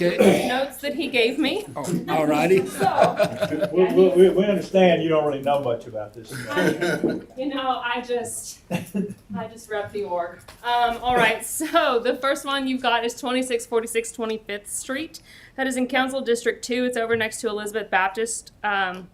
Okay. notes that he gave me. All righty. So, We understand you don't really know much about this. I just rep the org. All right, so the first one you've got is 2646 25th Street. That is in Council District 2. It's over next to Elizabeth Baptist. And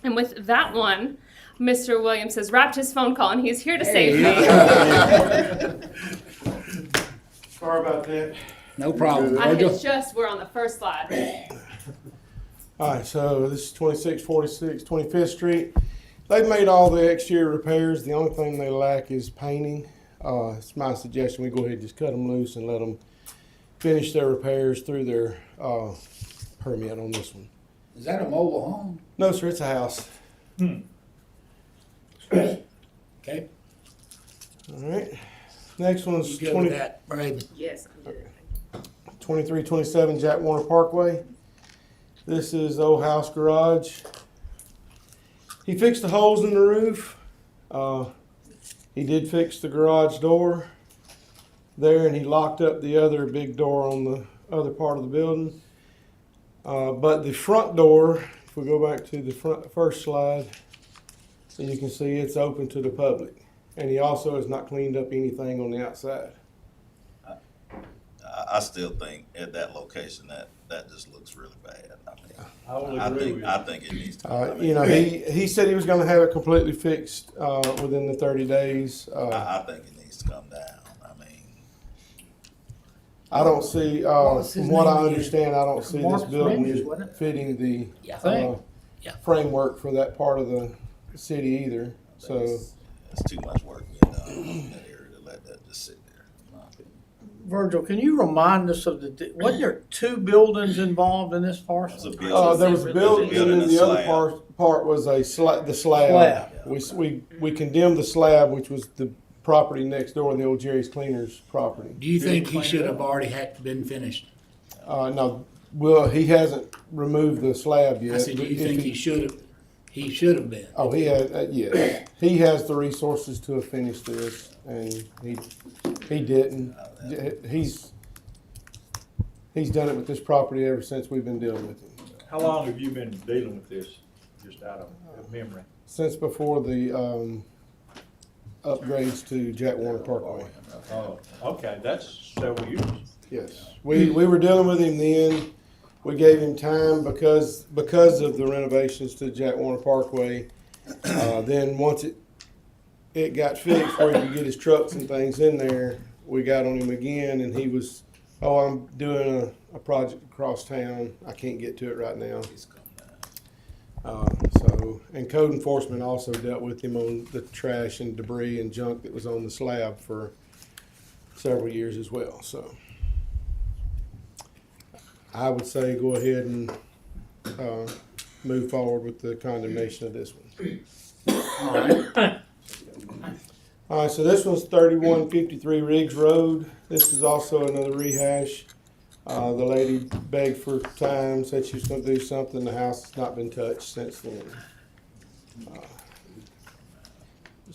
with that one, Mr. Williams has wrapped his phone call, and he's here to save me. Sorry about that. No problem. We're on the first slide. All right, so this is 2646 25th Street. They've made all the exterior repairs. The only thing they lack is painting. It's my suggestion we go ahead and just cut them loose and let them finish their repairs through their permit on this one. Is that a mobile home? No, sir, it's a house. Okay. All right. Next one's You good with that, Braden? Yes, I'm good. 2327 Jack Warner Parkway. This is the old house garage. He fixed the holes in the roof. He did fix the garage door there, and he locked up the other big door on the other part of the building. But the front door, if we go back to the first slide, you can see it's open to the public. And he also has not cleaned up anything on the outside. I still think at that location that just looks really bad. I will agree with you. I think it needs to. He said he was going to have it completely fixed within the 30 days. I think it needs to come down. I don't see, was his from what name I again? understand, I don't see this Marcus building Bridges, wasn't it? fitting the Yeah. Yeah. framework for that part of the city either. So It's too much work being done in that area to let that just sit there. in my opinion. Virgil, can you remind us of wasn't there two buildings involved in this It's a parcel? building. there was a building, and then the other part was the slab. Slab. We condemned the slab, which was the property next door, the old Jerry's Cleaners property. Do you think he should have already had been finished? No, well, he hasn't removed the slab yet. I said, do you If think he should have? He should have been. Oh, he has, yes. He has the resources to have finished this, and he didn't. He's done it with this property ever since we've been dealing with him. How long have you been dealing with this, just out of memory? Since before the upgrades to Jack Warner Parkway. Oh, okay, that's several years. Yes, we were dealing with him then. We gave him time because of the renovations to Jack Warner Parkway. Then once it got fixed where he could get his trucks and things in there, we got on him again, and he was, I'm doing a project across town. I can't get to it right now. It's come down. And code enforcement also dealt with him on the trash and debris and junk that was on the slab for several years as well. So I would say go ahead and move forward with the condemnation of this one. All right. All right, so this one's 3153 Riggs Road. This is also another rehash. The lady begged for time, said she was going to do something. The house has not been touched since then.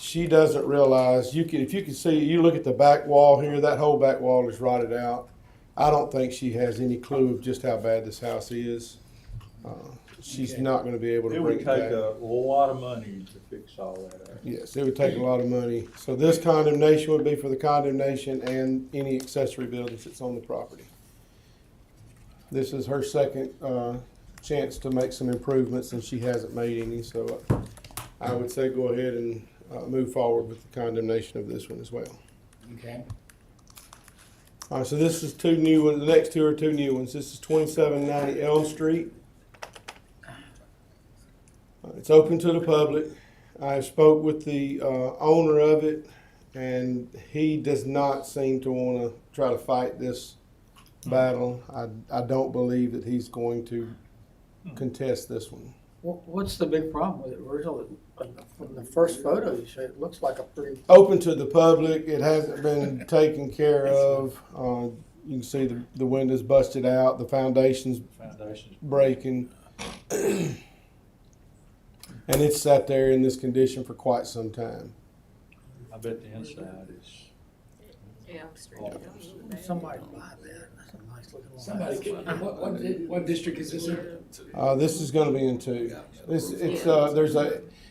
She doesn't realize, if you can see, you look at the back wall here, that whole back wall is rotted out. I don't think she has any clue of just how bad this house is. She's not going to be able to It bring would it take back. a lot of money to fix all that up. Yes, it would take a lot of money. So this condemnation would be for the condemnation and any accessory buildings that's on the property. This is her second chance to make some improvements, and she hasn't made any. So I would say go ahead and move forward with the condemnation of this one as well. Okay. All right, so this is two new ones. The next two are two new ones. This is 2790 Elm Street. It's open to the public. I spoke with the owner of it, and he does not seem to want to try to fight this battle. I don't believe that he's going to contest this one. What's the big problem with it, Virgil? From the first photo you showed, it looks like a pretty. Open to the public. It hasn't been taken care of. You can see the windows busted out. The foundation's breaking. And it's sat there in this condition for quite some time. I bet the inside is. Elm Street. Somebody buy that. That's a nice Somebody, what district is this in? This is gonna be in two.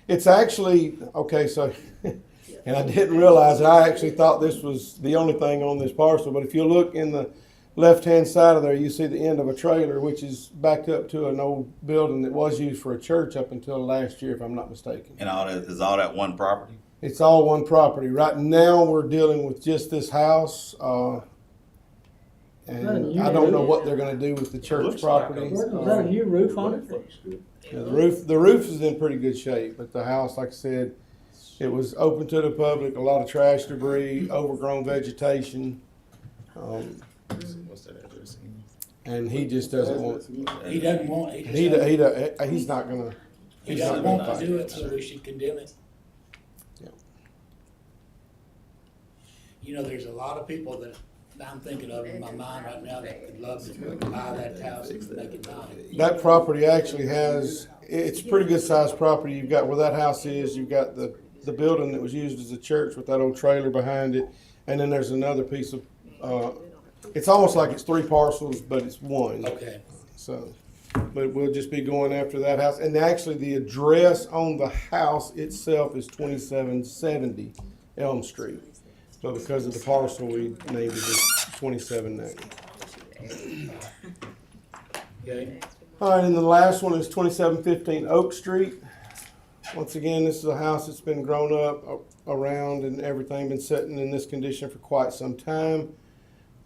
It's actually, okay, so, and I didn't realize it, I actually thought this was the only thing on this parcel, but if you look in the left-hand side of there, you see the end of a trailer, which is backed up to an old building that was used for a church up until last year, if I'm not mistaken. And all that, is all that one property? It's all one property. Right now, we're dealing with just this house, and I don't know what they're gonna do with the church Looks like property. Is that a new roof on it? Looks good. Yeah, the roof is in pretty good shape, but the house, like I said, it was open to the public, a lot of trash debris, overgrown vegetation. What's that address? And he just doesn't want, He doesn't want, he's not gonna, he he's not doesn't gonna want to fight. do it, so we should condemn it. Yeah. You know, there's a lot of people that I'm thinking of in my mind right now that would love to buy that house and make it mine. That property actually has, it's a pretty good sized property. You've got where that house is, you've got the building that was used as a church with that old trailer behind it. And then there's another piece of, it's almost like it's three parcels, but it's one. Okay. So, but we'll just be going after that house. And actually the address on the house itself is 2770 Elm Street. But because of the parcel, we named it as 2790. Okay. All right, and the last one is 2715 Oak Street. Once again, this is a house that's been grown up around and everything, been sitting in this condition for quite some time.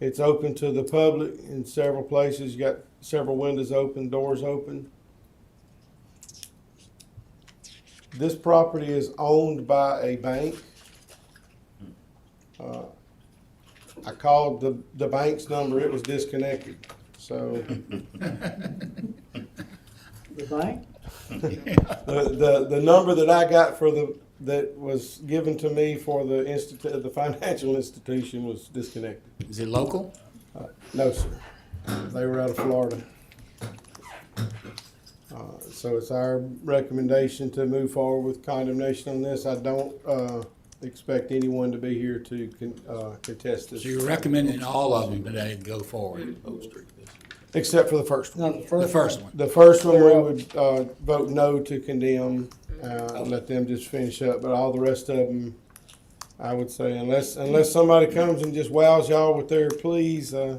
It's open to the public in several places. You got several windows open, doors open. This property is owned by a bank. I called the bank's number, it was disconnected, so. The bank? The number that I got that was given to me for the financial institution was disconnected. Is it local? No, sir. They were out of Florida. So it's our recommendation to move forward with condemnation on this. I don't expect anyone to be here to contest this. So you're recommending all of them today to go forward? Except for the first one. No, The first one. The first one, we would vote no to condemn, let them just finish up. But all the rest of them, I would say, unless somebody comes and just wows y'all with their pleas, I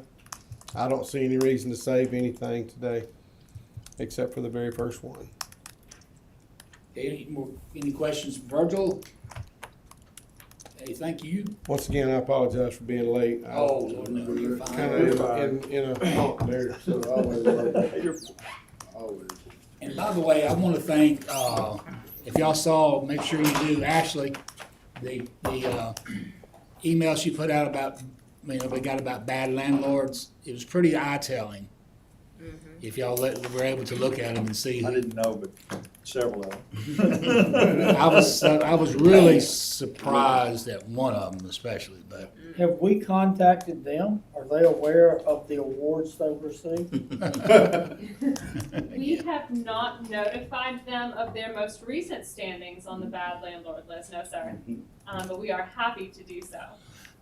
don't see any reason to save anything today, except for the very first one. Any questions, Virgil? Hey, thank you. Once again, I apologize for being late. Oh, Lord, no, you're Kind fine. of in a funk there. So And by the way, I want to thank, if y'all saw, make sure you do, Ashley, the email she put out about, we got about bad landlords. It was pretty eye-telling. If y'all were able to look at them and see. I didn't know, but several of them. I was really surprised at one of them especially, but Have we contacted them? Are they aware of the awards they've received? We have not notified them of their most recent standings on the bad landlord list, no, sir. But we are happy to do so.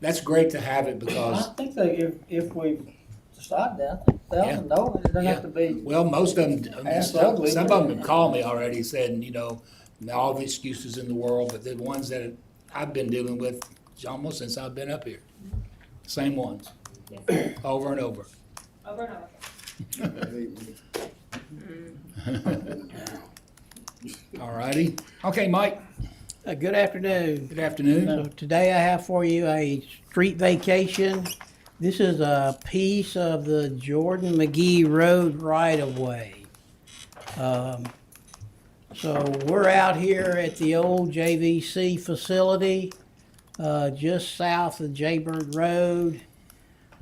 that's great to have it I because, think if we decide that, $1,000, it doesn't have to be. well, most of them, That's some ugly. of them have called me already saying, all the excuses in the world, but the ones that I've been dealing with almost since I've been up here. Same ones, Yes, over and over. over and over. All righty. Okay, Mike, Good afternoon. good afternoon. So today I have for you a street vacation. This is a piece of the Jordan McGee Road right-of-way. So we're out here at the old JVC facility, just south of Jaybird Road.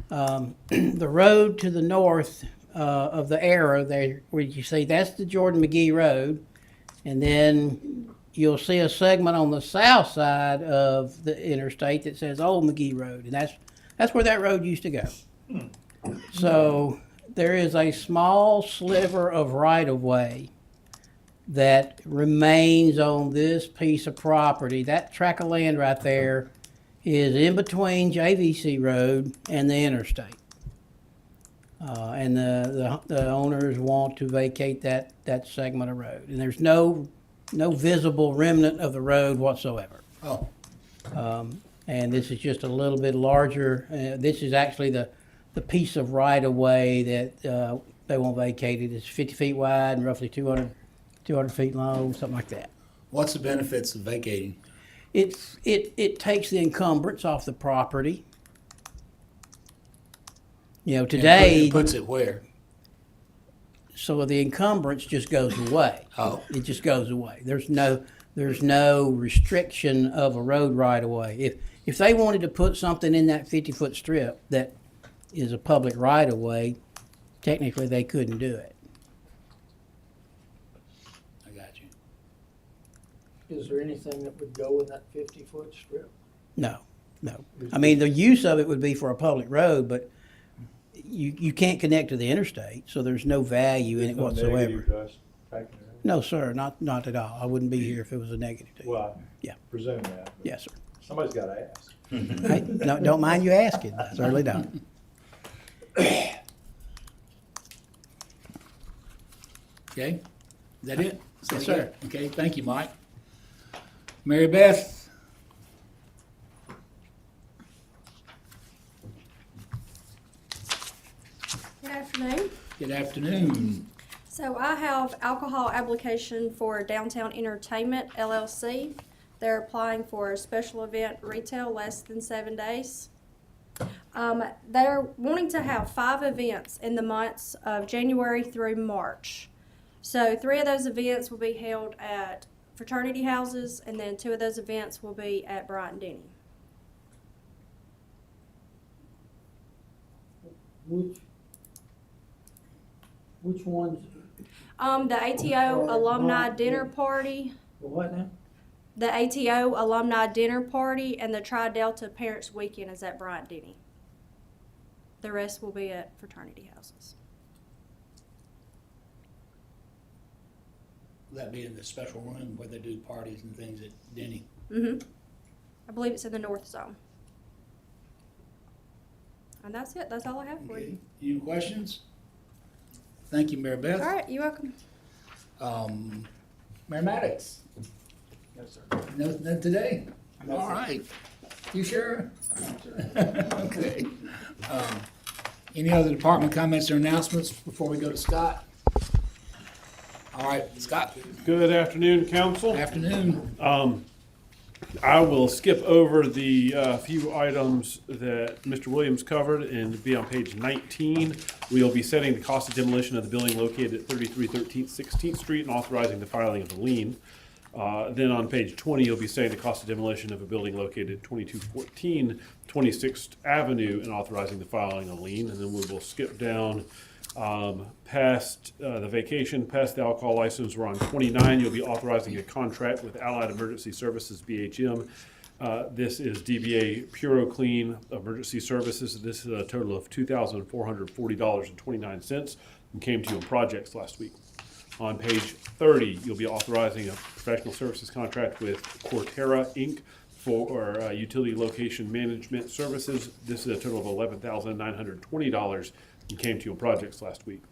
The road to the north of the arrow there, where you see, that's the Jordan McGee Road. And then you'll see a segment on the south side of the interstate that says Old McGee Road, and that's where that road used to go. So there is a small sliver of right-of-way that remains on this piece of property. That tract of land right there is in between JVC Road and the interstate. And the owners want to vacate that segment of road. And there's no visible remnant of the road whatsoever. Oh, And this is just a little bit larger. This is actually the piece of right-of-way that they want vacated. It's 50 feet wide and roughly 200 feet long, something like that. what's the benefits of vacating? It takes the encumbrance off the property. You know, today, It puts it where? so the encumbrance just goes away. Oh, It just goes away. There's no restriction of a road right of way. If they wanted to put something in that 50-foot strip that is a public right of way, technically they couldn't do it. I got you. Is there anything that would go in that 50-foot strip? No. I mean, the use of it would be for a public road, but you can't connect to the interstate, so there's no value in it There's no whatsoever. negative to us backing it up. No, sir, not at all. I wouldn't be here if it was a negative to you. Well, Yeah. I presume that. but Yes, sir. Somebody's gotta ask. Hey, no, don't mind you asking. I certainly don't. Okay, is that it? Is that Yes, sir. it? Okay, thank you, Mike. Mary Beth? Good afternoon. Good afternoon. So I have alcohol application for Downtown Entertainment LLC. They're applying for a special event retail less than 7 days. They're wanting to have 5 events in the months of January through March. So 3 of those events will be held at fraternity houses, and then 2 of those events will be at Bryant Denny. Which ones, The ATO alumni dinner party, the what now? the ATO alumni dinner party, and the Tri Delta Parents Weekend is at Bryant Denny. The rest will be at fraternity houses. Will that be in the special room where they do parties and things at Denny? I believe it's in the North Zone. And that's it. That's all I have for Okay, you. any questions? Thank you, Mary Beth. All right, you're welcome. Mayor Maddox? Yes, sir. No today? All right. You sure? Okay. Any other department comments or announcements before we go to Scott? All right, Scott, Good afternoon, council. afternoon. I will skip over the few items that Mr. Williams covered and be on page 19. We'll be setting the cost of demolition of the building located at 3313th 16th Street and authorizing the filing of the lien. Then on page 20, you'll be setting the cost of demolition of a building located at 2214 26th Avenue and authorizing the filing of lien. And then we will skip down past the vacation, past the alcohol license. We're on 29. You'll be authorizing a contract with Allied Emergency Services, BHM. This is DBA Puro Clean Emergency Services. This is a total of $2,440.29 and came to you in projects last week. On page 30, you'll be authorizing a professional services contract with Cortera, Inc. for utility location management services. This is a total of $11,920 and came to you in projects last week.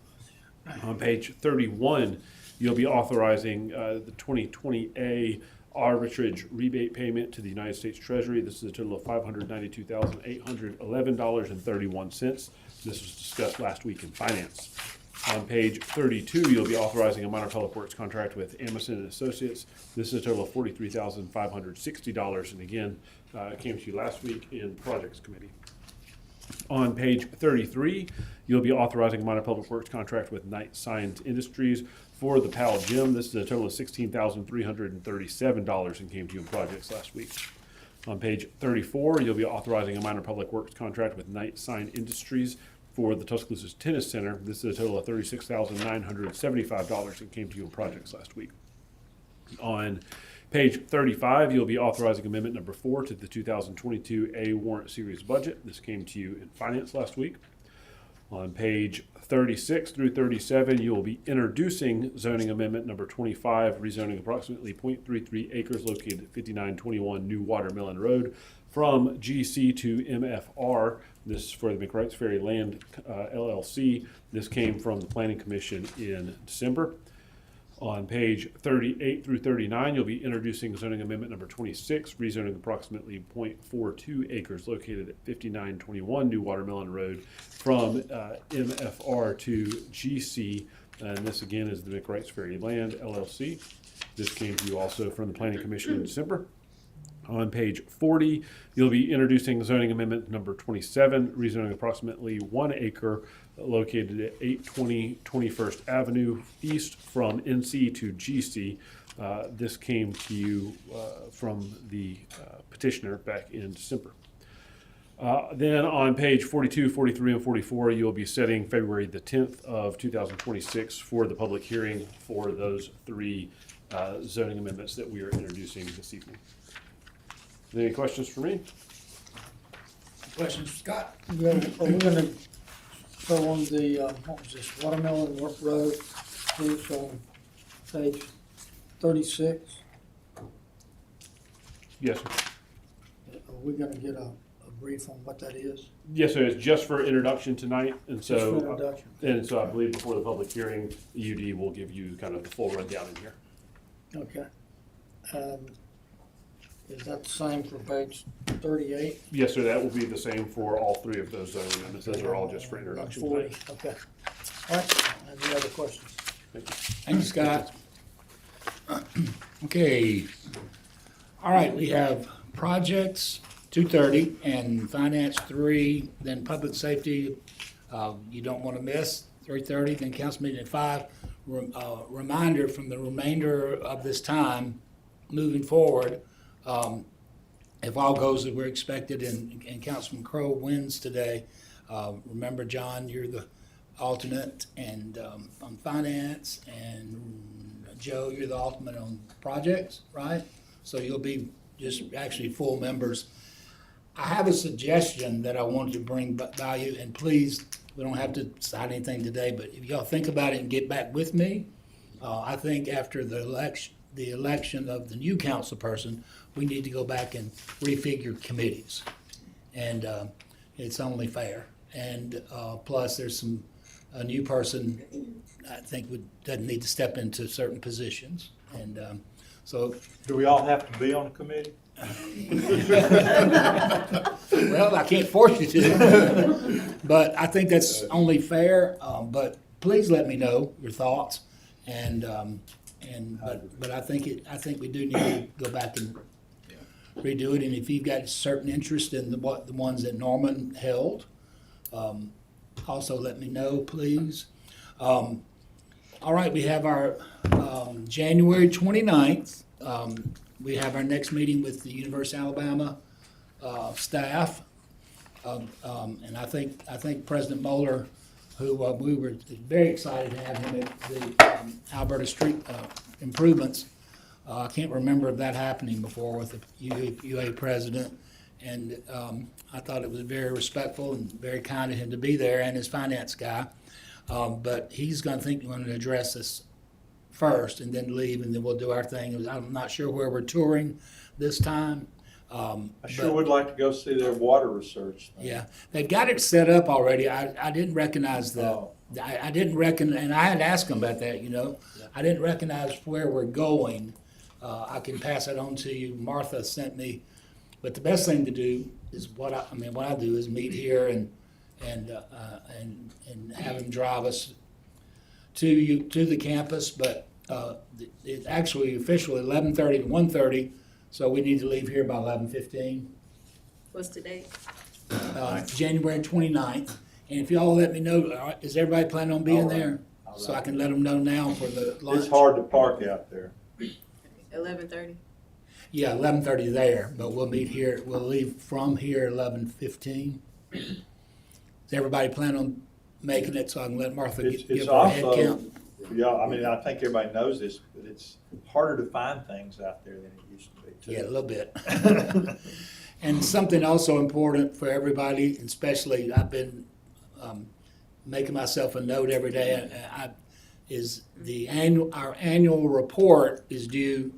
On page 31, you'll be authorizing the 2020A arbitrage rebate payment to the United States Treasury. This is a total of $592,811.31. This was discussed last week in finance. On page 32, you'll be authorizing a minor public works contract with Amundsen and Associates. This is a total of $43,560, and again, it came to you last week in Projects Committee. On page 33, you'll be authorizing a minor public works contract with Knight Science Industries for the Powell Gym. This is a total of $16,337 and came to you in projects last week. On page 34, you'll be authorizing a minor public works contract with Knight Science Industries for the Tuscaloosa Tennis Center. This is a total of $36,975 and came to you in projects last week. On page 35, you'll be authorizing amendment number 4 to the 2022 A warrant series budget. This came to you in finance last week. On page 36 through 37, you will be introducing zoning amendment number 25, rezoning approximately 0.33 acres located at 5921 New Watermelon Road from GC to MFR This is for the McWright's Ferry Land LLC. This came from the Planning Commission in December. On page 38 through 39, you'll be introducing zoning amendment number 26, rezoning approximately 0.42 acres located at 5921 New Watermelon Road from MFR to GC. And this again is the McWright's Ferry Land LLC. This came to you also from the Planning Commission in December. On page 40, you'll be introducing zoning amendment number 27, rezoning approximately 1 acre located at 820 21st Avenue East from NC to GC. This came to you from the petitioner back in December. Then on page 42, 43, and 44, you'll be setting February the 10th of 2026 for the public hearing for those 3 zoning amendments that we are introducing this evening. Any questions for me? Questions, Scott? Are we gonna go on the, what was this, Watermelon Road, it's on page 36? Yes, sir. Are we gonna get a brief on what that is? Yes, sir. It's just for introduction tonight, and Just for so introduction. I believe before the public hearing, the UD will give you kind of the full rundown in here. Okay. Is that the same for page 38? Yes, sir. That will be the same for all 3 of those zoning amendments. Those are all just for introduction 40, tonight. okay. All right, any other questions? Thank you. Thank you, Scott. Okay. All right, we have projects, 2:30, and finance 3, then public safety, you don't want to miss, 3:30, then council meeting at 5. Reminder from the remainder of this time, moving forward, if all goes as we're expected and Councilman Crowe wins today, remember, John, you're the alternate and on finance, and Joe, you're the alternate on projects, right? So you'll be just actually full members. I have a suggestion that I wanted to bring by you, and please, we don't have to decide anything today, but if y'all think about it and get back with me, I think after the election of the new council person, we need to go back and refigure committees. And it's only fair. And plus, there's a new person I think doesn't need to step into certain positions. And so, Do we all have to be on the committee? well, I can't force you to, but I think that's only fair. But please let me know your thoughts. But I think we do need to go back and redo it. And if you've got certain interest in the ones that Norman held, also let me know, please. All right, we have our January 29th. We have our next meeting with the University of Alabama staff, and I think President Moeller, who we were very excited to have him at the Alberta Street improvements. I can't remember that happening before with the UA president, and I thought it was very respectful and very kind of him to be there, and his finance guy. But he's going to address this first and then leave, and then we'll do our thing. I'm not sure where we're touring this time. I sure would like to go see their water research thing. Yeah, they've got it set up already. I didn't recognize I didn't reckon, and I had asked them about that, I didn't recognize where we're going. I can pass it on to you. Martha sent me, but the best thing to do is what I do is meet here and have them drive us to the campus, but it's actually officially 11:30 to 1:30, so we need to leave here by 11:15. What's the date? January 29th, and if y'all let me know, is everybody planning on being there? So I can let them know now for the lunch. It's hard to park out there. 11:30. Yeah, 11:30 there, but we'll meet here, we'll leave from here 11:15. Does everybody plan on making it so I can let Martha It's give her a head also, count? yeah, I think everybody knows this, but it's harder to find things out there than it used to be too. Yeah, a little bit. And something also important for everybody, especially I've been making myself a note every day, is our annual report is due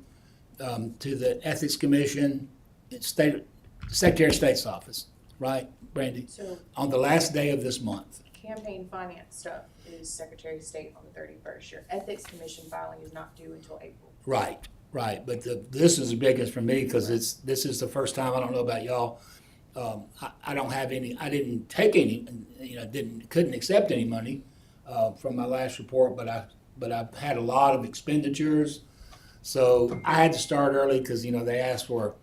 to the Ethics Commission, Secretary of State's office, right? Brandy? So On the last day of this month. campaign finance stuff is Secretary of State on the 31st. Your Ethics Commission filing is not due until April. Right, right. But this is the biggest for me because this is the first time, I don't know about y'all. I don't have any, I didn't take any, couldn't accept any money from my last report, but I've had a lot of expenditures. So I had to start early because, they asked for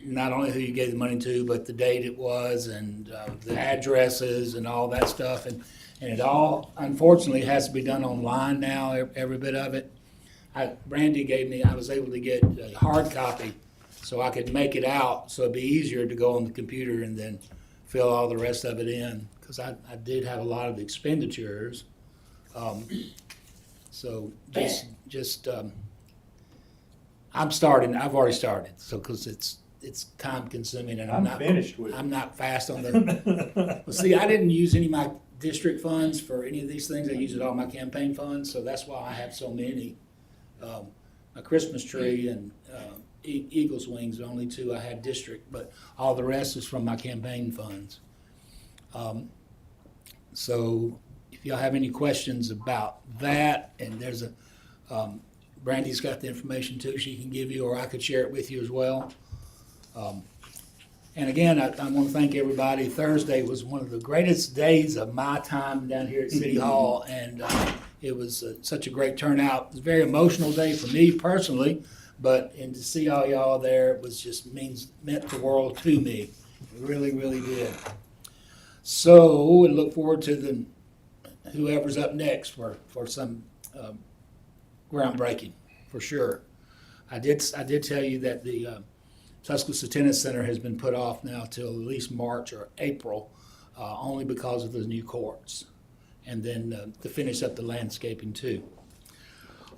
not only who you gave the money to, but the date it was and the addresses and all that stuff. And it all, unfortunately, has to be done online now, every bit of it. Brandy gave me, I was able to get a hard copy so I could make it out, so it'd be easier to go on the computer and then fill all the rest of it in, because I did have a lot of expenditures. So I'm starting, I've already started, so, because it's time consuming and I'm finished with it. I'm not fast on the, well, see, I didn't use any of my district funds for any of these things. I used all my campaign funds, so that's why I have so many. My Christmas tree and Eagle's Wings, the only two I had district, but all the rest is from my campaign funds. So if y'all have any questions about that, and there's Brandy's got the information too she can give you, or I could share it with you as well. And again, I want to thank everybody. Thursday was one of the greatest days of my time down here at City Hall, and it was such a great turnout. It was a very emotional day for me personally, and to see all y'all there, it was just meant the world to me. It really, really did. So we look forward to whoever's up next for some groundbreaking, for sure. I did tell you that the Tuscaloosa Tennis Center has been put off now till at least March or April, only because of the new courts, and then to finish up the landscaping too.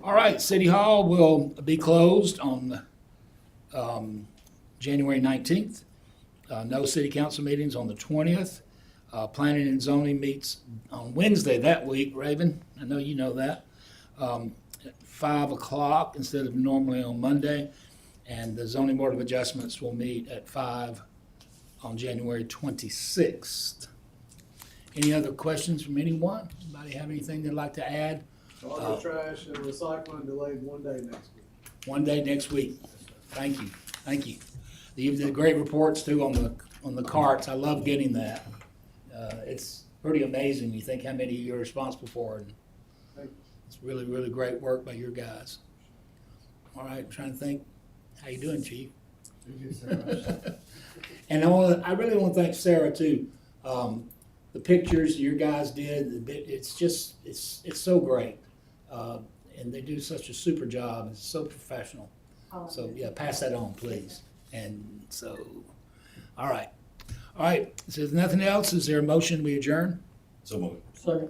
All right, City Hall will be closed on January 19th. No city council meetings on the 20th. Planning and zoning meets on Wednesday that week, Raven. I know you know that. At 5 o'clock instead of normally on Monday. And the Zoning Board of Adjustments will meet at 5 on January 26th. Any other questions from anyone? Anybody have anything they'd like to add? All the trash and recycling delayed one day next week. One day next week. Thank you, thank you. You did great reports too on the carts. I love getting that. It's pretty amazing. You think how many you're responsible for, and it's really, really great work by your guys. All right, I'm trying to think. How you doing, Chief? And I really want to thank Sarah too. The pictures your guys did, it's so great, and they do such a super job. It's so professional. So yeah, pass that on, please. And so, all right. So if there's nothing else, is there a motion we adjourn? So moved. Second.